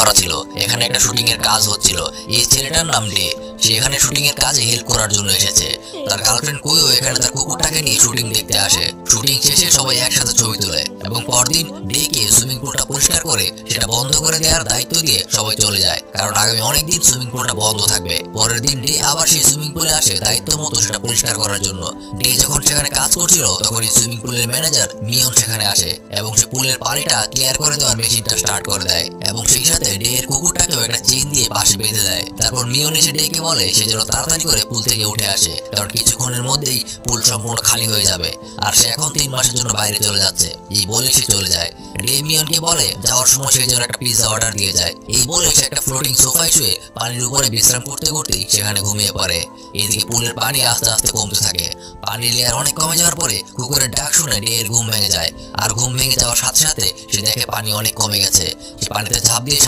ধরা ছিল। এখানে একটা শুটিং এর কাজ হচ্ছিল। এই ছেলেটার নাম ডে। সে এখানে শুটিং এর কাজে হেল্প করার জন্য এসেছে। তার গার্লফ্রেন্ড কোয়েও এখানে তার কুকুরটাকে নিয়ে শুটিং দেখতে আসে। শুটিং শেষে সবাই একসাথে ছবি তোলে এবং পরদিন ডেকে সুইমিং পুলটা পরিষ্কার করে সেটা বন্ধ করে দেওয়ার দায়িত্ব দিয়ে সবাই চলে যায়, কারণ আগামী অনেকদিন সুইমিং পুলটা বন্ধ থাকবে। পরের দিন ডে আবার সেই সুইমিং পুলে আসে দায়িত্ব মতো সেটা পরিষ্কার করার জন্য। ডে যখন সেখানে কাজ করছিল তখন এই সুইমিং পুলের ম্যানেজার মিয়ন সেখানে আসে এবং সে পুলের পানিটা ক্লিয়ার করে দেওয়ার মেশিনটা স্টার্ট করে দেয় এবং সেই সাথে ডে এর কুকুরটাকেও একটা চেইন দিয়ে পাশে বেঁধে দেয়। তারপর মিয়ন এসে ডেকে বলে সে যেন তাড়াতাড়ি করে পুল থেকে উঠে আসে, কারণ কিছুক্ষণের মধ্যেই পুল সম্পূর্ণ খালি হয়ে যাবে আর সে এখন 3 মাসের জন্য বাইরে চলে যাচ্ছে। এই বলে সে চলে যায়। ডে মিয়নকে বলে যাওয়ার সময় সে যেন একটা পিৎজা অর্ডার দিয়ে যায়। এই বলে সে একটা ফ্লোটিং সোফায় শুয়ে পানির উপরে বিশ্রাম করতে করতেই সেখানে ঘুমিয়ে পড়ে। এদিকে পুলের পানি আস্তে আস্তে কমতে থাকে। পানির লেয়ার অনেক কমে যাওয়ার পরে কুকুরের ডাক শুনে ডে এর ঘুম ভেঙে যায়। আর ঘুম ভেঙে যাওয়ার সাথে সাথে সে দেখে পানি অনেক কমে গেছে। সে পানিতে ঝাঁপ দিয়ে